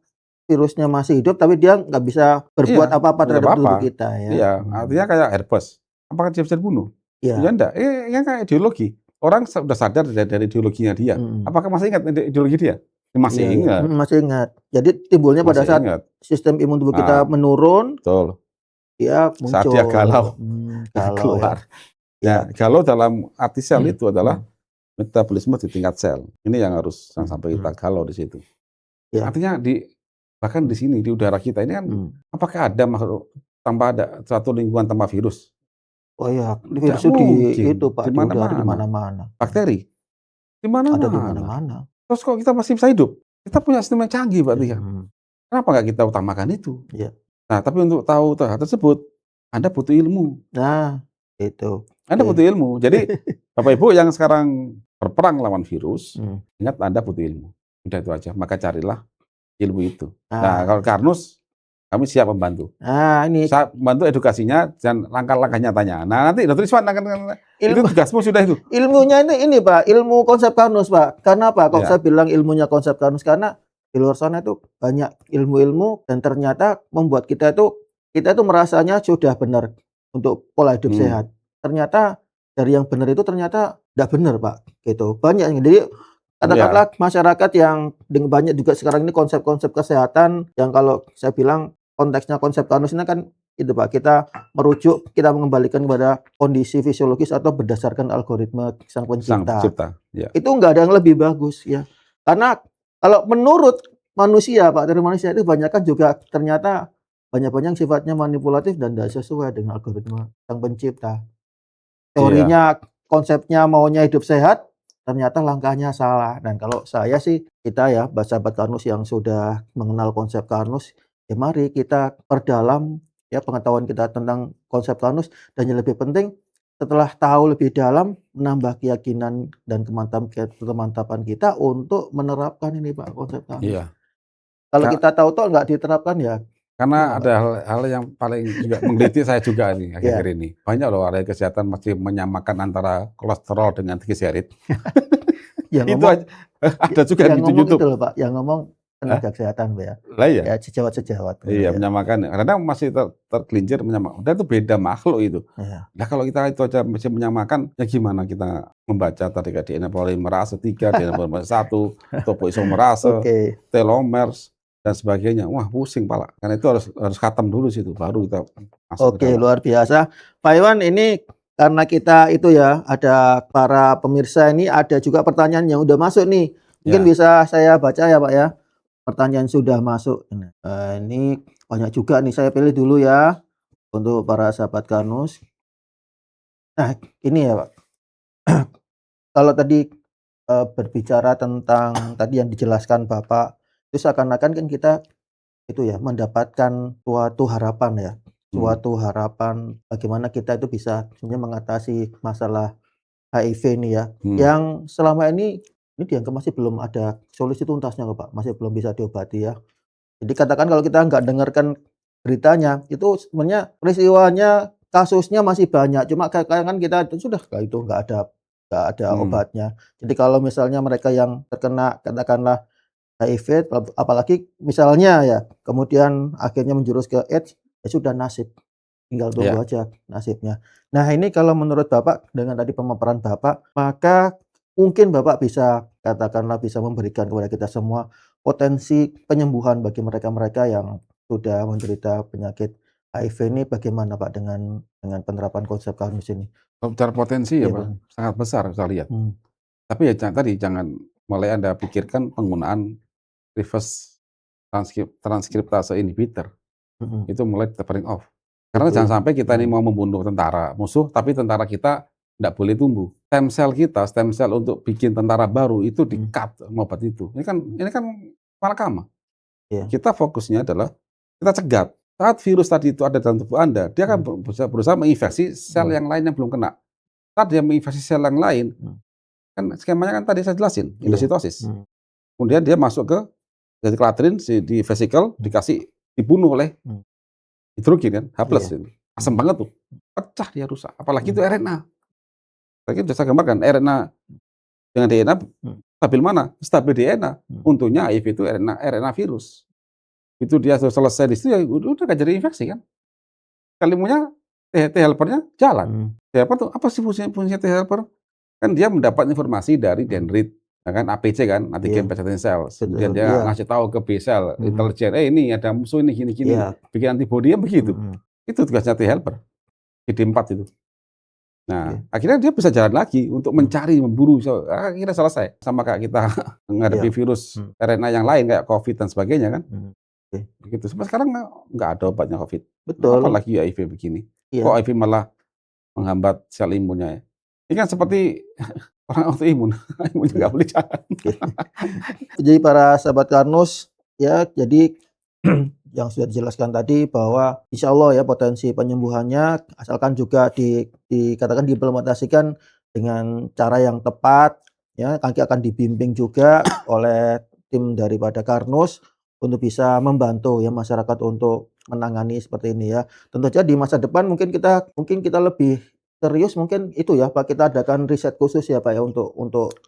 virusnya masih hidup tapi dia nggak bisa berbuat apa-apa terhadap tubuh kita ya. Iya, artinya kayak herpes. Apakah dia bisa dibunuh? Iya. Ya enggak. Yang kayak ideologi. Orang sudah sadar dari ideologinya dia. Apakah masih ingat ideologi dia? Masih ingat. Masih ingat. Jadi timbulnya pada saat sistem imun tubuh kita menurun. Betul. Dia muncul. Saat dia galau. Keluar. Ya, galau dalam arti sel itu adalah metabolisme di tingkat sel. Ini yang harus sampai kita galau di situ. Ya. Artinya bahkan di sini di udara kita ini kan apakah ada makhluk tanpa ada satu lingkungan tanpa virus? Oh iya, virus itu Pak di mana-mana. Bakteri di mana-mana. Ada di mana-mana. Terus kok kita masih bisa hidup? Kita punya sistem yang canggih Pak Tia. Kenapa nggak kita utamakan itu? Iya. Nah, tapi untuk tahu hal tersebut Anda butuh ilmu. Nah, itu. Anda butuh ilmu. Jadi Bapak Ibu yang sekarang berperang lawan virus, ingat Anda butuh ilmu. Udah itu aja. Maka carilah ilmu itu. Nah, kalau Karnos, kami siap membantu. Nah, ini saya bantu edukasinya dan langkah-langkah nyatanya. Nah, nanti Dr. Iswan itu tugasmu sudah itu. Ilmunya ini Pak, ilmu konsep Karnos Pak. Karena apa? Kalau saya bilang ilmunya konsep Karnos karena di luar sana itu banyak ilmu-ilmu dan ternyata membuat kita itu merasanya sudah benar untuk pola hidup sehat. Ternyata dari yang benar itu ternyata tidak benar Pak. Gitu. Banyak. Jadi katakanlah masyarakat yang dengan banyak juga sekarang ini konsep-konsep kesehatan yang kalau saya bilang konteksnya konsep Karnos ini kan itu Pak, kita mengembalikan kepada kondisi fisiologis atau berdasarkan algoritma sang pencipta. Ya. Itu nggak ada yang lebih bagus ya. Karena kalau menurut manusia Pak, dari manusia itu banyak kan juga ternyata banyak-banyak sifatnya manipulatif dan tidak sesuai dengan algoritma sang pencipta. Teorinya, konsepnya maunya hidup sehat, ternyata langkahnya salah. Dan kalau saya sih, kita ya, sahabat Karnos yang sudah mengenal konsep Karnos, ya mari kita perdalam ya pengetahuan kita tentang konsep Karnus, dan yang lebih penting setelah tahu lebih dalam menambah keyakinan dan kemantapan kita untuk menerapkan ini Pak konsep Karnus. Iya. Kalau kita tahu toh nggak diterapkan ya Karena gimana, ada Pak? hal-hal yang paling juga menggelitik saya juga nih akhir-akhir Iya. ini. Banyak loh ahli kesehatan masih menyamakan antara kolesterol dengan trigliserid. Yang Itu ngomong aja ada juga yang di ngomong itu YouTube. loh Pak, yang ngomong Hah? tenaga kesehatan Pak ya. Lah iya. Ya sejawat-sejawat gitu Iya, ya. menyamakan. Kadang masih tergelincir menyamakan. Dan itu beda makhluk itu. Iya. Nah kalau kita itu aja masih menyamakan, ya gimana kita membaca tadi kayak DNA polimerase 3, DNA polimerase 1, topoisomerase, Oke. telomers, dan sebagainya. Wah pusing pala. Karena itu harus khatam dulu situ, baru kita masuk ke Oke, dalam. luar biasa. Pak Iwan, ini karena kita itu ya, ada para pemirsa ini ada juga pertanyaan yang udah masuk nih. Mungkin Ya, bisa saya baca ya Pak ya. Pertanyaan sudah masuk. Ini banyak juga nih, saya pilih dulu ya untuk para sahabat Karnus. Nah, ini ya Pak. Kalau tadi berbicara tentang tadi yang dijelaskan Bapak, itu seakan-akan kan kita itu ya mendapatkan suatu harapan ya, suatu harapan bagaimana kita itu bisa sebenarnya mengatasi masalah HIV ini ya, yang selama ini dianggap masih belum ada solusi tuntasnya Pak, masih belum bisa diobati ya. Jadi katakan kalau kita nggak dengarkan beritanya, itu sebenarnya peristiwanya, kasusnya masih banyak, cuma kadang kan kita itu sudah itu nggak ada hmm, obatnya. Jadi kalau misalnya mereka yang terkena katakanlah HIV, apalagi misalnya ya, kemudian akhirnya menjurus ke AIDS, ya sudah nasib, tinggal tunggu ya. aja nasibnya. Nah ini kalau menurut Bapak, dengan tadi pemaparan Bapak, maka mungkin Bapak bisa katakanlah bisa memberikan kepada kita semua potensi penyembuhan bagi mereka-mereka yang sudah menderita penyakit HIV ini bagaimana Pak dengan penerapan konsep Karnus ini? Kalau bicara potensi ya Iya Pak, Pak. sangat besar saya lihat. Hmm, Tapi ya tadi jangan mulai Anda pikirkan penggunaan reverse transkriptase inhibitor. mhm, Itu mulai tapering off. Karena gitu ya? jangan sampai kita ini Hmm, mau membunuh tentara musuh, tapi tentara kita nggak boleh tumbuh. Stem sel untuk bikin tentara baru itu mhm, di-cut sama obat itu. Ini kan malakama. iya, Kita fokusnya adalah kita cegat. Saat virus tadi itu ada dalam tubuh Anda, dia akan mhm, berusaha menginfeksi sel mhm, yang lain yang belum kena. Saat dia menginfeksi sel yang lain, mhm, kan skemanya kan tadi saya jelasin, iya, endositosis. mhm, Kemudian dia masuk ke jadi klatrin di vesikel mhm, dikasih dibunuh oleh mhm, hidrogen kan, H+ iya, ini. Asam mhm, banget tuh. Pecah dia rusak. Apalagi itu mhm, RNA. Tadi udah saya gambarkan RNA dengan DNA mhm, stabil mana? Stabil DNA. mhm, Untungnya HIV itu RNA virus. Itu dia selesai di situ ya udah nggak jadi infeksi kan. Kalimunya T helper-nya jalan. mhm, T helper tuh apa sih fungsinya T helper? Kan dia mendapat informasi dari mhm, dendrit, ya kan APC kan, iya, antigen presenting cells. betul, Kemudian dia iya, ngasih tahu ke B cell mhm, intelijen, ini ada musuh ini gini-gini, iya, bikin antibody begitu. mhm, Itu tugasnya T helper, CD4 itu. Nah, oke, akhirnya dia bisa jalan lagi untuk mhm, mencari, memburu, akhirnya selesai. Sama kayak kita menghadapi iya, virus mhm, RNA yang lain kayak COVID dan sebagainya kan, mhm, oke, begitu. Sampai sekarang nggak ada obatnya COVID. betul, Apalagi HIV begini. Kok iya, HIV malah menghambat sel imunnya ya? Ini kan mhm, seperti orang autoimun, imunnya iya, nggak boleh jalan. oke. Jadi para sahabat Karnus, ya jadi yang sudah dijelaskan tadi bahwa insya Allah ya potensi penyembuhannya asalkan juga dikatakan diimplementasikan dengan cara yang tepat, ya nanti akan dibimbing juga oleh tim daripada Karnus untuk bisa membantu ya masyarakat untuk menangani seperti ini ya. Tentu saja di masa depan mungkin kita lebih serius mungkin itu ya Pak, kita adakan riset khusus ya Pak ya untuk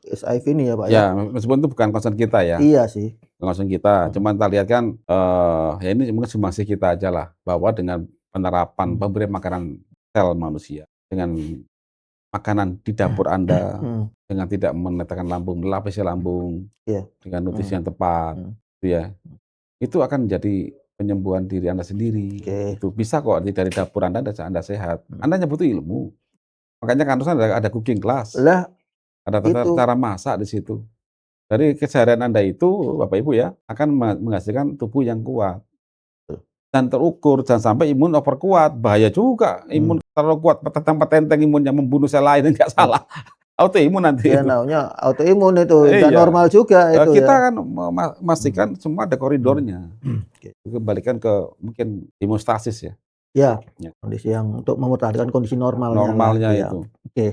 HIV ini ya Pak ya? Ya, meskipun itu bukan concern kita ya, Iya sih. bukan concern kita. Mhm, Cuman kita lihat kan, ya ini mungkin sumbangsi kita aja lah, bahwa dengan penerapan mhm, pemberian makanan sel manusia, dengan makanan di dapur Anda, mhm, dengan tidak menetekan lambung, melapisi lambung, iya, dengan nutrisi mhm, yang tepat, mhm, gitu ya. Itu akan menjadi penyembuhan diri Anda sendiri. oke, Itu bisa kok dari dapur Anda sehat. mhm. Anda hanya butuh ilmu. Makanya kan harus ada cooking class, Lah ada tata itu, cara masak di situ. Dari keseharian Anda itu, Bapak Ibu ya, akan menghasilkan tubuh yang kuat dan terukur. Jangan sampai imun overkuat, bahaya juga. mhm, Imun terlalu kuat, petentang-petenteng imun yang membunuh sel lain, nggak iya, salah. Autoimun nanti dia itu. namanya autoimun itu, nggak Iya, normal juga itu kita ya. kan Mhm, memastikan semua ada mhm, koridornya. oke, Kembalikan ke mungkin hemostasis ya. Ya, Ya. kondisi yang untuk mempertahankan kondisi normalnya lah, Normalnya ya. itu. Oke.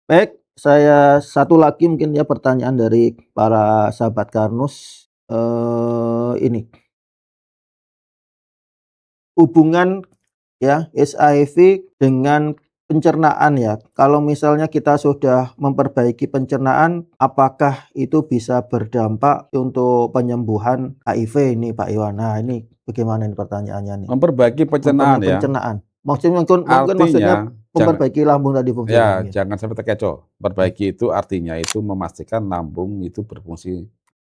Baik, saya satu lagi mungkin ya pertanyaan dari para sahabat Karnus, ini, hubungan ya HIV dengan pencernaan ya. Kalau misalnya kita sudah memperbaiki pencernaan, apakah itu bisa berdampak untuk penyembuhan HIV ini Pak Iwan? Nah ini bagaimana ini pertanyaannya nih? Memperbaiki pencernaan ya. Pencernaan. Mungkin maksudnya Artinya jangan memperbaiki lambung tadi fungsinya mungkin. jangan sampai terkecoh. Perbaiki itu artinya itu memastikan lambung itu berfungsi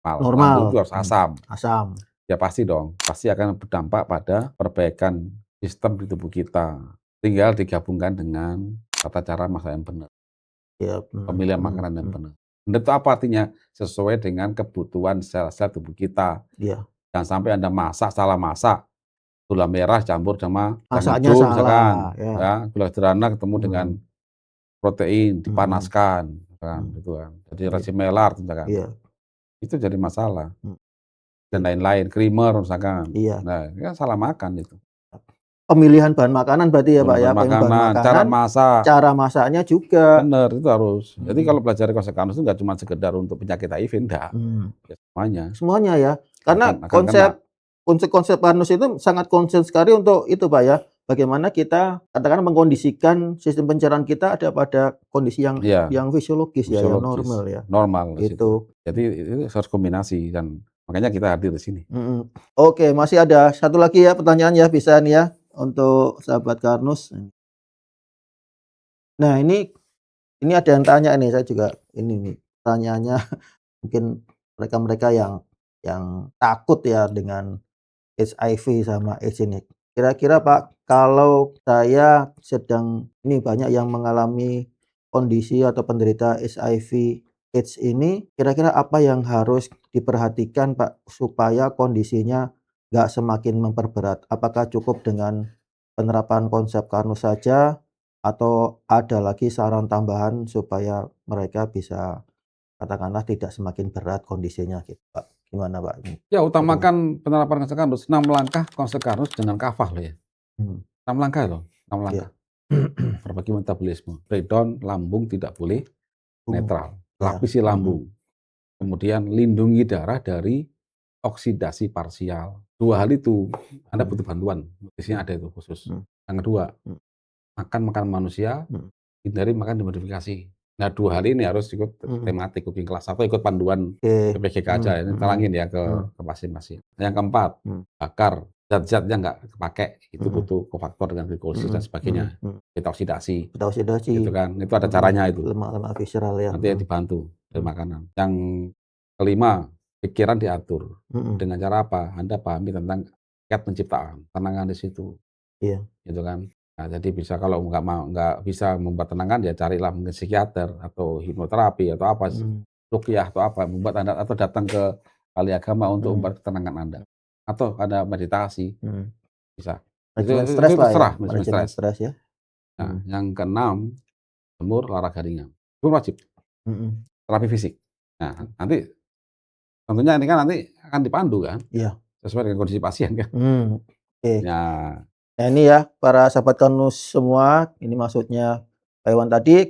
normal. Lambung itu Normal. harus asam. Asam. Ya pasti dong, pasti akan berdampak pada perbaikan sistem di tubuh kita. Tinggal digabungkan dengan tata cara makan yang benar, Ya, pemilihan makanan yang benar. Benar itu apa artinya? Sesuai dengan kebutuhan sel-sel tubuh kita. Iya. Jangan sampai Anda salah masak, gula merah campur sama Masaknya jagung misalkan, salah, ya. ya, gula sederhana ketemu dengan protein dipanaskan, kan, gitu kan. Jadi Iya. rasi melar misalkan. Iya. Itu jadi masalah. Hmm. Dan lain-lain, creamer misalkan. Iya. Nah, ya salah makan itu. Pemilihan bahan makanan berarti ya Pak ya, Bahan bahan makanan, cara makanan, masak, cara masaknya juga. bener itu harus. Jadi kalau belajar konsep Karnus itu nggak cuma sekedar untuk penyakit HIV, enggak. Ya semuanya. Semuanya ya, karena Akan kena. konsep Karnus itu sangat concern sekali untuk itu Pak ya, bagaimana kita katakan mengkondisikan sistem pencernaan kita ada pada kondisi yang Iya, fisiologis ya, yang fisiologis, normal ya, normal di situ. gitu. Jadi itu harus kombinasi dan makanya kita hadir di sini. Oke, masih ada satu lagi ya pertanyaan ya, bisa nih ya untuk sahabat Karnus. Nah ini ada yang tanya nih, saya juga ini nih pertanyaannya mungkin mereka-mereka yang takut ya dengan HIV sama AIDS ini. Kira-kira Pak, kalau saya sedang ini banyak yang mengalami kondisi atau penderita HIV AIDS ini, kira-kira apa yang harus diperhatikan Pak supaya kondisinya nggak semakin memperberat? Apakah cukup dengan penerapan konsep Karnus saja atau ada lagi saran tambahan supaya mereka bisa katakanlah tidak semakin berat kondisinya gitu Pak? Gimana Pak ini? Ya utamakan penerapan konsep Karnus, 6 langkah konsep Karnus dengan kafah loh ya. 6 langkah loh, 6 langkah. Berbagi metabolisme, breakdown lambung tidak boleh netral, lapisi lambung. Kemudian lindungi darah dari oksidasi parsial. 2 hal itu Anda butuh bantuan, nutrisinya ada itu khusus. Yang kedua, makan makanan manusia, hindari makan dimodifikasi. Nah 2 hal ini harus ikut tematik cooking class atau ikut panduan BPGK aja. Ini talangin ya ke pasien-pasien. Yang keempat, bakar zat-zatnya nggak kepake, itu butuh kofaktor dengan glikolisis dan sebagainya. Kita oksidasi, gitu kan. Itu ada caranya itu. Lemak-lemak visceral ya. Nanti dibantu dari makanan. Yang kelima, pikiran diatur. Dengan cara apa? Anda pahami tentang kiat penciptaan, tenangan di situ. Iya. Gitu kan. Nah, jadi bisa kalau nggak bisa membuat tenangan ya carilah mungkin psikiater atau hipnoterapi atau apa, ruqyah atau apa, membuat Anda atau datang ke ahli agama untuk membuat ketenangan Anda. Atau Anda meditasi. Bisa. Manajemen Itu stres lah ya. terserah, Manajemen stres ya. Nah, yang keenam, jemur olahraga ringan. Itu wajib. Terapi fisik. Nah, nanti tentunya ini kan nanti akan dipandu kan? Iya. Sesuai dengan kondisi pasien kan? Oke. Ya. Nah ini ya para sahabat Karnus semua, ini maksudnya Pak Iwan tadi,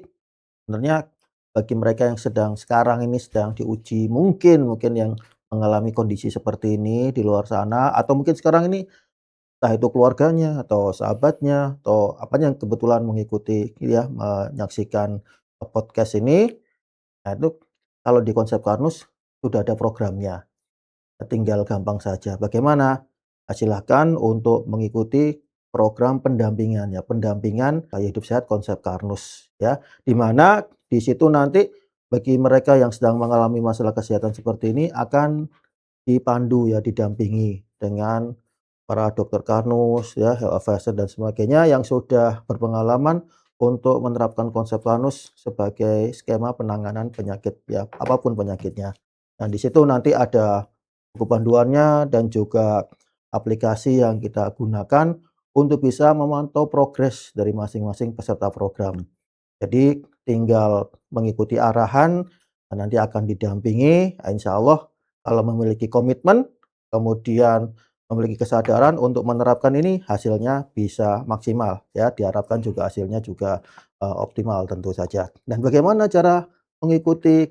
sebenarnya bagi mereka yang sekarang ini sedang diuji, mungkin yang mengalami kondisi seperti ini di luar sana, atau mungkin sekarang ini entah itu keluarganya atau sahabatnya atau apanya yang kebetulan mengikuti ya, menyaksikan podcast ini. Nah itu kalau di konsep Karnus sudah ada programnya, tinggal gampang saja. Bagaimana? Silakan untuk mengikuti program pendampingan ya, pendampingan gaya hidup sehat konsep Karnus ya. Di mana di situ nanti bagi mereka yang sedang mengalami masalah kesehatan seperti ini akan dipandu ya, didampingi dengan para dokter Karnus ya, health advisor dan sebagainya yang sudah berpengalaman untuk menerapkan konsep Karnus sebagai skema penanganan penyakit ya, apapun penyakitnya. Dan di situ nanti ada buku panduannya dan juga aplikasi yang kita gunakan untuk bisa memantau progres dari masing-masing peserta program. Jadi tinggal mengikuti arahan dan nanti akan didampingi, insya Allah kalau memiliki komitmen, kemudian memiliki kesadaran untuk menerapkan ini, hasilnya bisa maksimal ya. Diharapkan juga hasilnya juga optimal tentu saja. Dan bagaimana cara mengikuti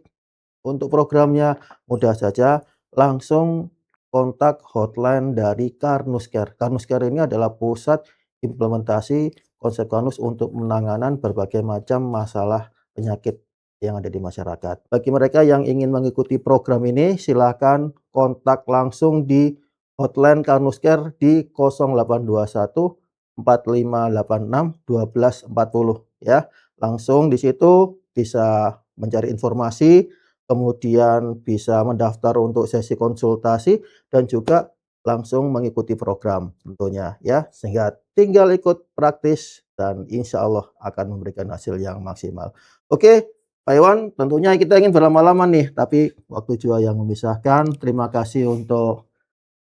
untuk programnya? Mudah saja, langsung kontak hotline dari Karnus Care. Karnus Care ini adalah pusat implementasi konsep Karnus untuk penanganan berbagai macam masalah penyakit yang ada di masyarakat. Bagi mereka yang ingin mengikuti program ini, silakan kontak langsung di hotline Karnus Care di 0821 4586 1240 ya. Langsung di situ bisa mencari informasi, kemudian bisa mendaftar untuk sesi konsultasi dan juga langsung mengikuti program tentunya ya, sehingga tinggal ikut praktis dan insya Allah akan memberikan hasil yang maksimal. Oke, Pak Iwan, tentunya kita ingin berlama-lama nih, tapi waktu juga yang memisahkan. Terima kasih untuk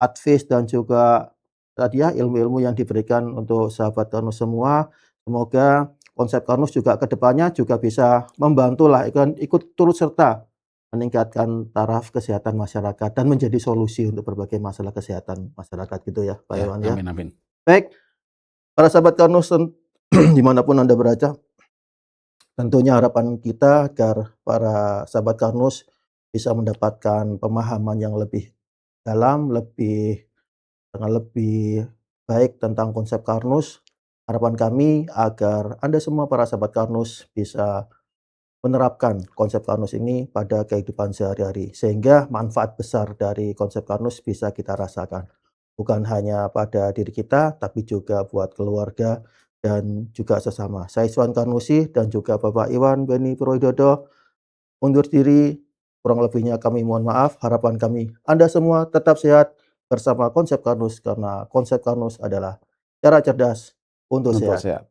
advice dan juga tadi ya ilmu-ilmu yang diberikan untuk sahabat Karnus semua. Semoga konsep Karnus juga ke depannya juga bisa membantulah ikut turut serta meningkatkan taraf kesehatan masyarakat dan menjadi solusi untuk berbagai masalah kesehatan masyarakat gitu ya, Pak Iwan ya. Amin, amin. Baik, para sahabat Karnus dimanapun Anda berada, tentunya harapan kita agar para sahabat Karnus bisa mendapatkan pemahaman yang lebih dalam, lebih baik tentang konsep Karnus. Harapan kami agar Anda semua para sahabat Karnus bisa menerapkan konsep Karnus ini pada kehidupan sehari-hari, sehingga manfaat besar dari konsep Karnus bisa kita rasakan. Bukan hanya pada diri kita, tapi juga buat keluarga dan juga sesama. Saya Iswan Karnusi dan juga Bapak Iwan Beni Purwododo undur diri, kurang lebihnya kami mohon maaf. Harapan kami Anda semua tetap sehat bersama konsep Karnus, karena konsep Karnus adalah cara cerdas untuk Untuk sehat. sehat.